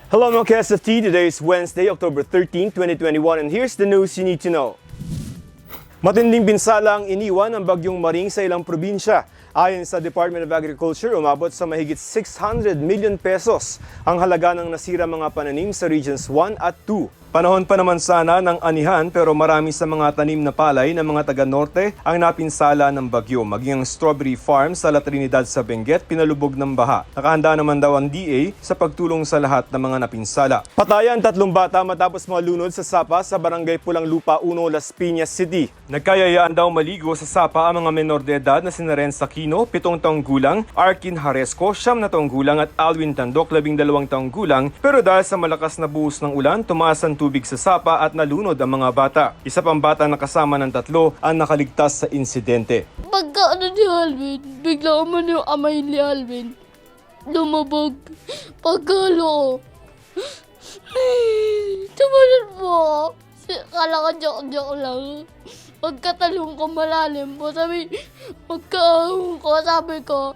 Hello mga KSFT, today is Wednesday, October 13, 2021 and here's the news you need to know. Matinding pinsala ang iniwan ng bagyong Maring sa ilang probinsya. Ayon sa Department of Agriculture, umabot sa mahigit 600 million pesos ang halaga ng nasira mga pananim sa Regions 1 at 2. Panahon pa naman sana ng anihan pero marami sa mga tanim na palay ng mga taga-norte ang napinsala ng bagyo. Maging ang strawberry farm sa La Trinidad sa Benguet pinalubog ng baha. Nakahanda naman daw ang DA sa pagtulong sa lahat ng mga napinsala. Patayan 3 bata matapos malunod sa sapa sa Barangay Pulang Lupa 1, Las Piñas City. Nagkayayaan daw maligo sa sapa ang mga menor de edad na sina Renz Aquino, 7 taong gulang, Arkin Haresco, 9 taong gulang at Alwin Tandok, 12 taong gulang. Pero dahil sa malakas na buhos ng ulan, tumaas ang tubig sa sapa at nalunod ang mga bata. Isa pang bata na kasama ng 3 ang nakaligtas sa insidente. Pagka ni Alvin, bigla man yung amay ni Alvin. Lumabog. Pagkalo. Tumalon po. Kala ko joke lang. Pagkatalong ko malalim po, pagkaahon ko, sabi ko,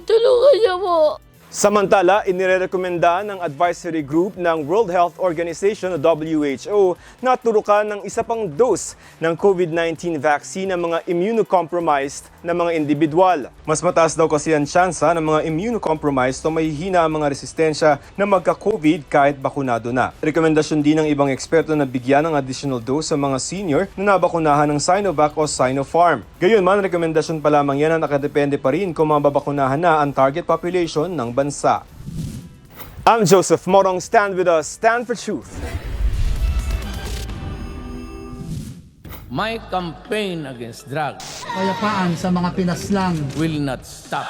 tulungan niya po. Samantala, inirekomenda ng advisory group ng World Health Organization o WHO na turukan ng isa pang dose ng COVID-19 vaccine ng mga immunocompromised na mga individual. Mas mataas daw kasi ang tsansa ng mga immunocompromised o mahihina ang mga resistensya na magka-COVID kahit bakunado na. Rekomendasyon din ng ibang eksperto na bigyan ng additional dose sa mga senior na nabakunahan ng Sinovac o Sinopharm. Gayunman, rekomendasyon pa lamang yan na nakadepende pa rin kung mababakunahan na ang target population ng bansa. I'm Joseph Morong. Stand with us. Stand for truth. My campaign against drugs Kayapaan sa mga pinaslang. will not stop.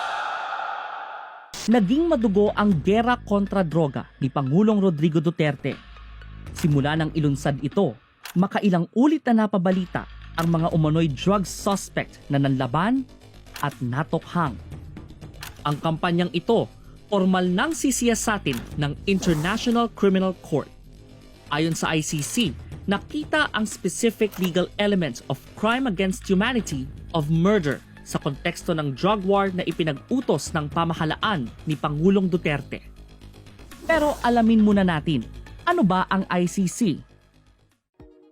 Naging madugo ang gera kontra droga ni Pangulong Rodrigo Duterte. Simula nang ilunsad ito, makailang ulit na napabalita ang mga umano'y drug suspect na nanlaban at natokhang. Ang kampanyang ito, formal nang sisiyasatin ng International Criminal Court. Ayon sa ICC, nakita ang specific legal elements of crime against humanity of murder sa konteksto ng drug war na ipinag-utos ng pamahalaan ni Pangulong Duterte. Pero alamin muna natin, ano ba ang ICC?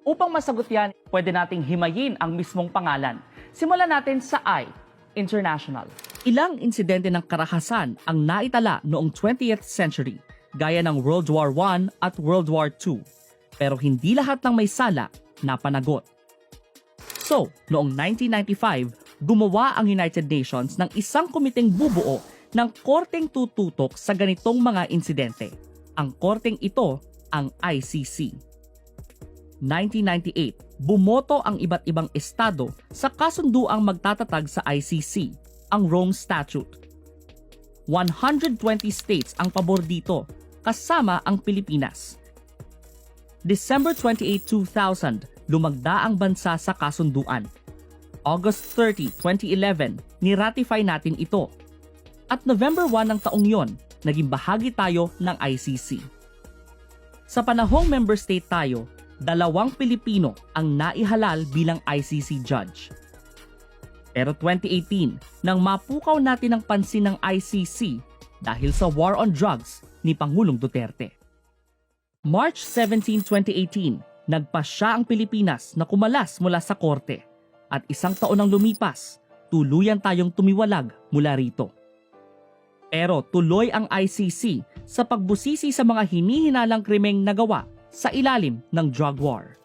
Upang masagot yan, pwede nating himayin ang mismong pangalan. Simulan natin sa I, International. Ilang insidente ng karahasan ang naitala noong 20th century, gaya ng World War I at World War II. Pero hindi lahat ng may sala napanagot. So, noong 1995, gumawa ang United Nations ng isang komiteng bubuo ng korteng tututok sa ganitong mga insidente. Ang korteng ito ang ICC. 1998, bumoto ang iba't ibang estado sa kasunduang magtatatag sa ICC, ang Rome Statute. 120 states ang pabor dito, kasama ang Pilipinas. December 28, 2000, lumagda ang bansa sa kasunduan. August 30, 2011, niratify natin ito. At November 1 ng taong yon, naging bahagi tayo ng ICC. Sa panahong member state tayo, 2 Pilipino ang naihalal bilang ICC judge. Pero 2018, nang mapukaw natin ang pansin ng ICC dahil sa war on drugs ni Pangulong Duterte. March 17, 2018, nagpasya ang Pilipinas na kumalas mula sa korte at 1 taon nang lumipas, tuluyan tayong tumiwalag mula rito. Pero tuloy ang ICC sa pagbusisi sa mga hinihinalang krimeng nagawa sa ilalim ng drug war.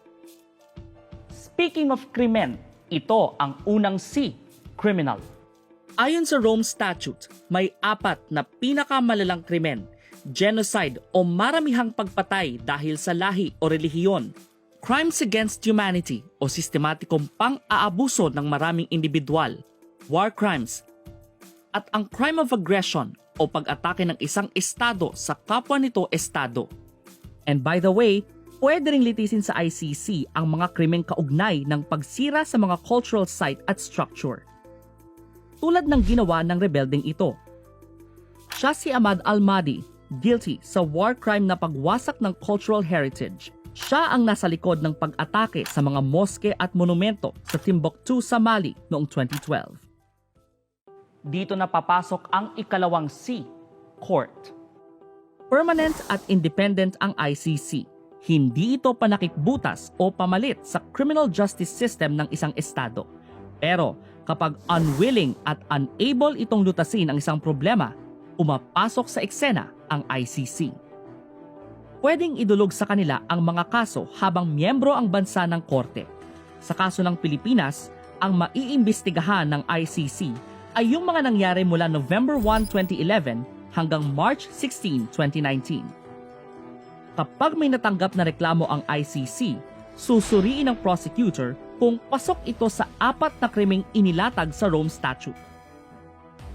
Speaking of krimen, ito ang unang C, criminal. Ayon sa Rome Statute, may 4 na pinakamalalang krimen: genocide o maramihang pagpatay dahil sa lahi o relihiyon, crimes against humanity o sistematikong pang-aabuso ng maraming individual, war crimes, at ang crime of aggression o pag-atake ng isang estado sa kapwa nito estado. And by the way, pwede ring litisin sa ICC ang mga krimeng kaugnay ng pagsira sa mga cultural site at structure. Tulad ng ginawa ng rebelding ito. Siya si Ahmad Al-Mahdi, guilty sa war crime na pagwasak ng cultural heritage. Siya ang nasa likod ng pag-atake sa mga moske at monumento sa Timbuktu sa Mali noong 2012. Dito na papasok ang ikalawang C, court. Permanent at independent ang ICC. Hindi ito panakipbutas o pamalit sa criminal justice system ng isang estado. Pero kapag unwilling at unable itong lutasin ang isang problema, pumapasok sa eksena ang ICC. Pwedeng idulog sa kanila ang mga kaso habang miyembro ang bansa ng korte. Sa kaso ng Pilipinas, ang maiimbestigahan ng ICC ay yung mga nangyari mula November 1, 2011 hanggang March 16, 2019. Kapag may natanggap na reklamo ang ICC, susuriin ng prosecutor kung pasok ito sa 4 na krimeng inilatag sa Rome Statute.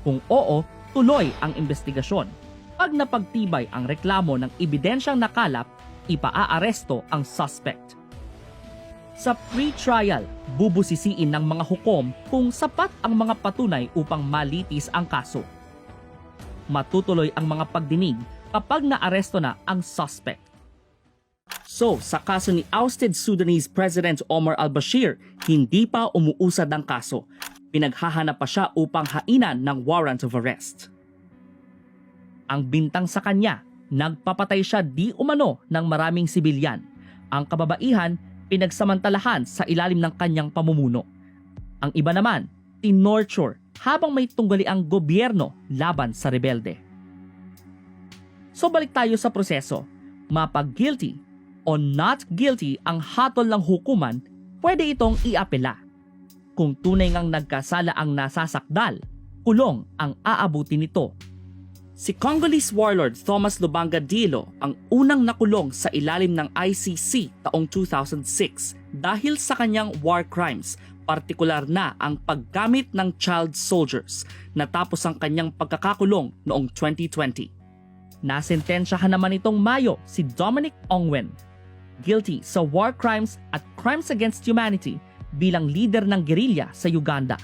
Kung oo, tuloy ang investigasyon. Pag napagtibay ang reklamo ng ebidensyang nakalap, ipaaresto ang suspect. Sa pre-trial, bubusisiin ng mga hukom kung sapat ang mga patunay upang malitis ang kaso. Matutuloy ang mga pagdinig kapag naaresto na ang suspect. So, sa kaso ni ousted Sudanese President Omar al-Bashir, hindi pa umuusad ang kaso. Pinaghahanap pa siya upang hainan ng warrant of arrest. Ang bintang sa kanya, nagpapatay siya di umano ng maraming sibilyan. Ang kababaihan, pinagsamantalahan sa ilalim ng kanyang pamumuno. Ang iba naman, tinorture habang may tunggali ang gobyerno laban sa rebelde. So balik tayo sa proseso. Mapag-guilty o not guilty ang hatol ng hukuman, pwede itong iapela. Kung tunay ngang nagkasala ang nasasakdal, kulong ang aabuti nito. Si Congolese warlord Thomas Lubanga Dilo ang unang nakulong sa ilalim ng ICC taong 2006 dahil sa kanyang war crimes, partikular na ang paggamit ng child soldiers, natapos ang kanyang pagkakakulong noong 2020. Nasentensyahan naman itong Mayo si Dominic Ongwen, guilty sa war crimes at crimes against humanity bilang leader ng gerilya sa Uganda.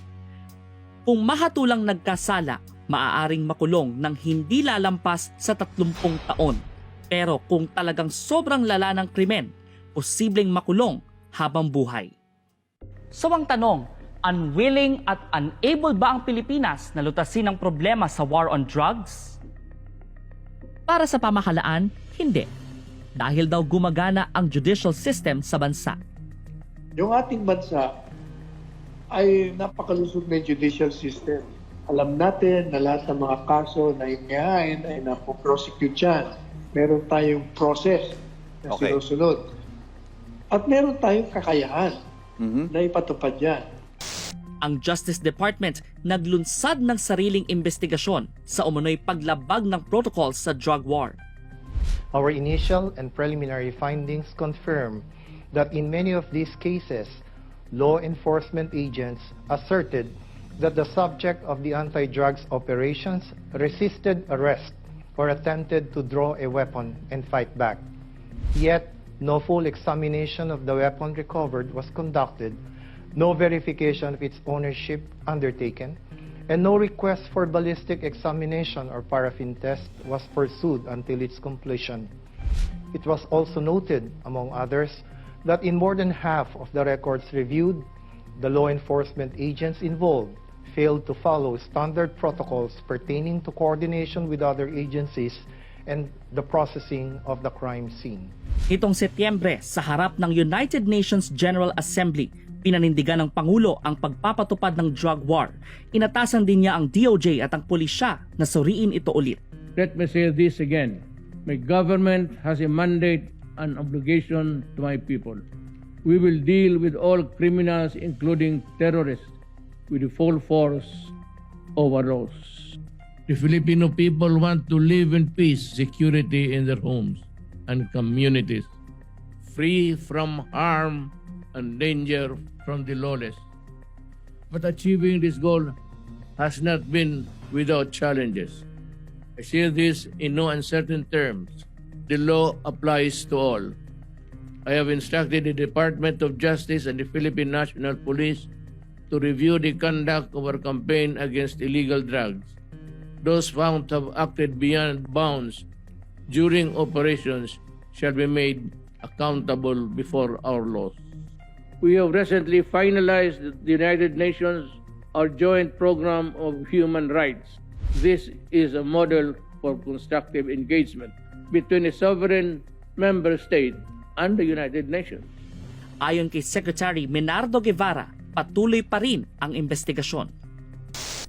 Kung mahatulang nagkasala, maaaring makulong ng hindi lalampas sa 30 taon. Pero kung talagang sobrang lala ng krimen, posibleng makulong habang buhay. So ang tanong, unwilling at unable ba ang Pilipinas na lutasin ang problema sa war on drugs? Para sa pamahalaan, hindi. Dahil daw gumagana ang judicial system sa bansa. Yung ating bansa ay napakalusog na judicial system. Alam natin na lahat ng mga kaso na hinihain ay napoprosecute yan. Meron tayong process na sinusunod. At meron tayong kakayahan na ipatupad yan. Ang Justice Department naglunsad ng sariling investigasyon sa umunoy paglabag ng protocols sa drug war. Our initial and preliminary findings confirm that in many of these cases, law enforcement agents asserted that the subject of the anti-drugs operations resisted arrest or attempted to draw a weapon and fight back. Yet, no full examination of the weapon recovered was conducted, no verification of its ownership undertaken, and no request for ballistic examination or paraffin test was pursued until its completion. It was also noted, among others, that in more than half of the records reviewed, the law enforcement agents involved failed to follow standard protocols pertaining to coordination with other agencies and the processing of the crime scene. Itong Setyembre, sa harap ng United Nations General Assembly, pinanindigan ng Pangulo ang pagpapatupad ng drug war. Inatasan din niya ang DOJ at ang pulisya na suriin ito ulit. Let me say this again. My government has a mandate and obligation to my people. We will deal with all criminals, including terrorists, with the full force of our laws. The Filipino people want to live in peace, security in their homes and communities, free from harm and danger from the lawless. But achieving this goal has not been without challenges. I say this in no uncertain terms. The law applies to all. I have instructed the Department of Justice and the Philippine National Police to review the conduct of our campaign against illegal drugs. Those found to have acted beyond bounds during operations shall be made accountable before our laws. We have recently finalized the United Nations, our joint program of human rights. This is a model for constructive engagement. between a sovereign member state and the United Nations. Ayon kay Secretary Menardo Guevara, patuloy pa rin ang investigasyon.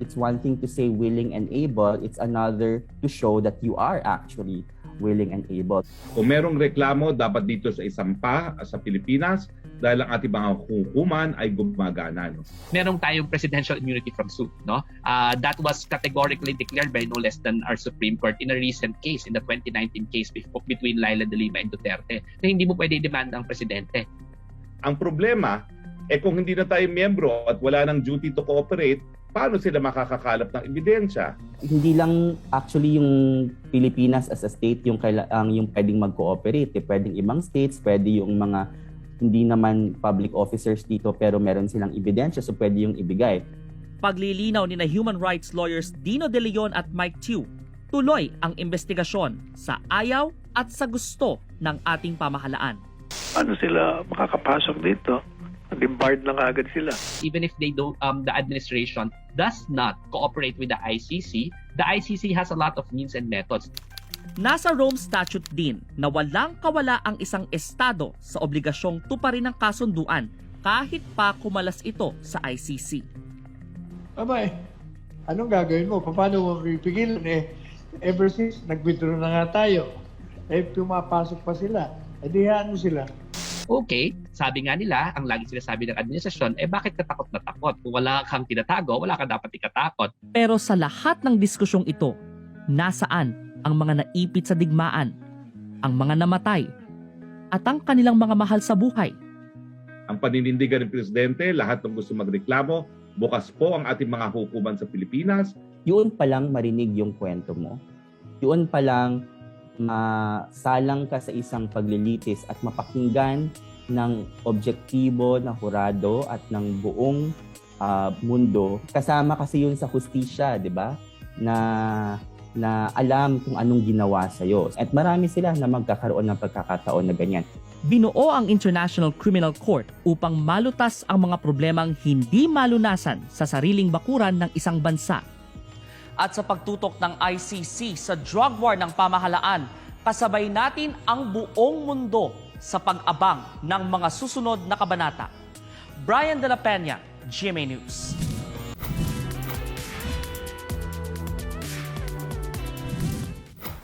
It's one thing to say willing and able, it's another to show that you are actually willing and able. Kung merong reklamo, dapat dito sa isampa sa Pilipinas dahil ang ating mga hukuman ay gumagana. No? Merong tayong presidential immunity from suit. No? That was categorically declared by no less than our Supreme Court in a recent case, in the 2019 case between Laila de Lima and Duterte, na hindi mo pwede i-demand ang presidente. Ang problema, kung hindi na tayo miyembro at wala ng duty to cooperate, paano sila makakakalap ng ebidensya? Hindi lang actually yung Pilipinas as a state yung pwedeng mag-cooperate. Pwedeng ibang states, pwede yung mga hindi naman public officers dito pero meron silang ebidensya so pwede yung ibigay. Paglilinaw ni na human rights lawyers Dino De Leon at Mike Chiu, tuloy ang investigasyon sa ayaw at sa gusto ng ating pamahalaan. Ano sila makakapasok dito? Barred na agad sila. Even if they don't, the administration does not cooperate with the ICC has a lot of means and methods. Nasa Rome Statute din na walang kawala ang isang estado sa obligasyong tuparin ng kasunduan kahit pa kumalas ito sa ICC. Abay, anong gagawin mo? Paano mo pipigilan? Ever since nag-withdraw na nga tayo, pumapasok pa sila. Hayaan mo sila. Okay, sabi nga nila, ang lagi sinasabi ng administrasyon, bakit ka takot na takot? Kung wala kang tinatago, wala ka dapat ikatakot. Pero sa lahat ng diskusyong ito, nasaan ang mga naipit sa digmaan, ang mga namatay, at ang kanilang mga mahal sa buhay? Ang paninindigan ng Presidente, lahat ng gusto magreklamo, bukas po ang ating mga hukuman sa Pilipinas. Yun pa lang marinig yung kwento mo. Yun pa lang masalang ka sa isang paglilitis at mapakinggan ng objektibo na hurado at ng buong mundo. Kasama kasi yun sa hustisya, di ba? Na alam kung anong ginawa sa'yo. At marami sila na magkakaroon ng pagkakataon na ganyan. Binuo ang International Criminal Court upang malutas ang mga problemang hindi malunasan sa sariling bakuran ng isang bansa. At sa pagtutok ng ICC sa drug war ng pamahalaan, kasabay natin ang buong mundo sa pag-abang ng mga susunod na kabanata. Brian De La Peña, GMA News.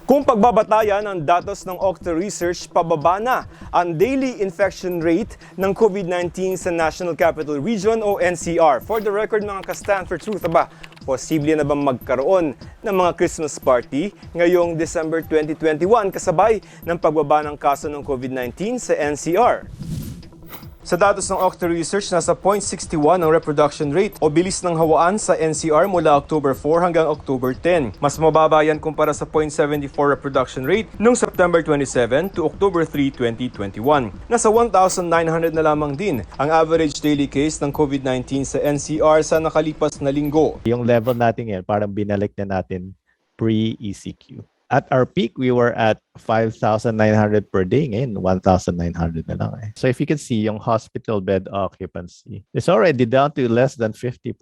Kung pagbabatayan ng datos ng Octa Research, pababa na ang daily infection rate ng COVID-19 sa National Capital Region o NCR. For the record mga ka-Stanford Truth, posible na bang magkaroon ng mga Christmas party ngayong December 2021 kasabay ng pagbaba ng kaso ng COVID-19 sa NCR? Sa datos ng Octa Research, nasa 0.61 ang reproduction rate o bilis ng hawaan sa NCR mula October 4 hanggang October 10. Mas mababa yan kumpara sa 0.74 reproduction rate noong September 27 to October 3, 2021. Nasa 1,900 na lamang din ang average daily case ng COVID-19 sa NCR sa nakalipas na linggo. Yung level natin ngayon, parang binalik na natin pre-ECQ. At our peak, we were at 5,900 per day. Ngayon, 1,900 na lang. So if you can see, yung hospital bed occupancy is already down to less than 50%.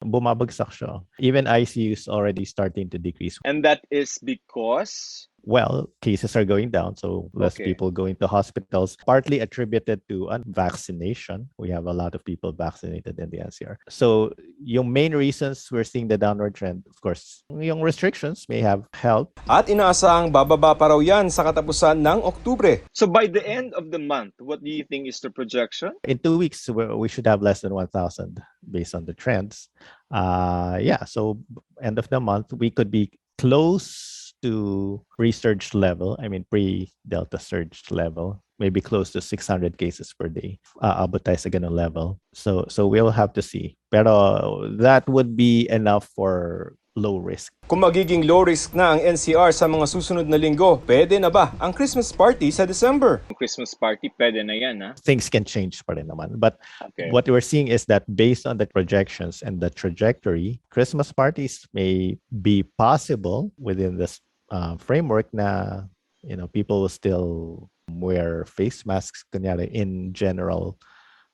Bumabagsak siya. Even ICU is already starting to decrease. And that is because? Well, cases are going down, so less people going to hospitals, partly attributed to vaccination. We have a lot of people vaccinated in the NCR. So yung main reasons we're seeing the downward trend, of course, yung restrictions may have helped. At inaasahang bababa pa raw yan sa katapusan ng Oktubre. So by the end of the month, what do you think is the projection? In 2 weeks, we should have less than 1,000 based on the trends. So end of the month, we could be close to pre-surge level, pre-Delta surge level, maybe close to 600 cases per day. Abot tayo sa ganun level. So we'll have to see. Pero that would be enough for low risk. Kung magiging low risk na ang NCR sa mga susunod na linggo, pwede na ba ang Christmas party sa December? Christmas party, pwede na yan, ha? Things can change pa rin naman. But what we're seeing is that based on the projections and the trajectory, Christmas parties may be possible within this framework na, people will still wear face masks kunyari in general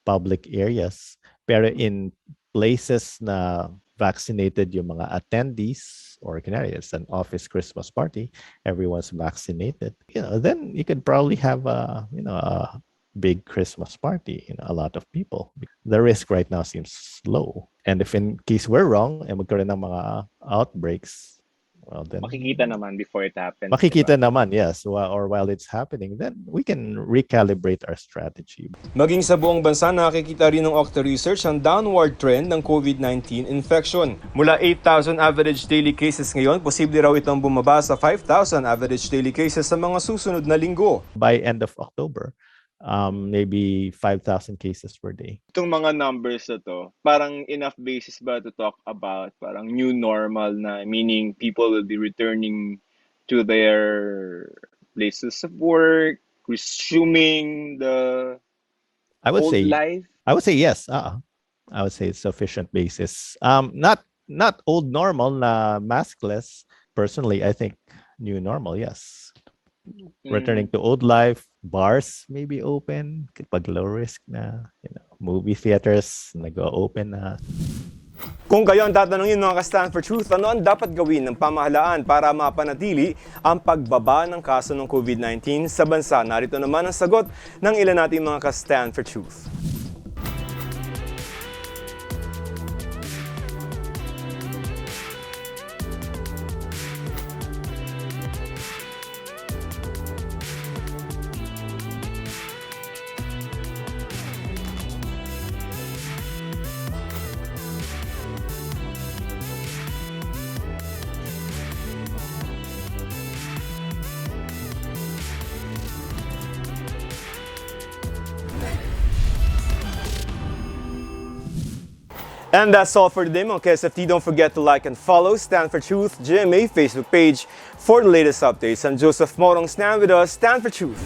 public areas. Pero in places na vaccinated yung mga attendees, or canary, it's an office Christmas party, everyone's vaccinated, then you could probably have a big Christmas party, a lot of people. The risk right now seems low. And if in case we're wrong and magkaroon ng mga outbreaks, well, then Makikita naman before it happens. makikita diba? naman, yes, or while it's happening, then we can recalibrate our strategy. Maging sa buong bansa, nakikita rin ng Okta Research ang downward trend ng COVID-19 infection. Mula 8,000 average daily cases ngayon, posible raw itong bumaba sa 5,000 average daily cases sa mga susunod na linggo. By end of October, maybe 5,000 cases per day. Itong mga numbers na to, parang enough basis ba to talk about parang new normal na, meaning people will be returning to their places of work, resuming the I would old say life? I would say yes. I would say it's sufficient basis. Not old normal na maskless. Personally, I think new normal, yes. Returning to old life, bars may be open pag low risk na, movie theaters nag-open na. Kung kayo ang tatanungin mga ka-Stand for Truth, ano ang dapat gawin ng pamahalaan para mapanatili ang pagbaba ng kaso ng COVID-19 sa bansa? Narito naman ang sagot ng ilan nating mga ka-Stand for Truth. And that's all for today, mga KSFT. Don't forget to like and follow Stand for Truth GMA Facebook page for the latest updates. I'm Joseph Morong. Stand with us, Stand for Truth.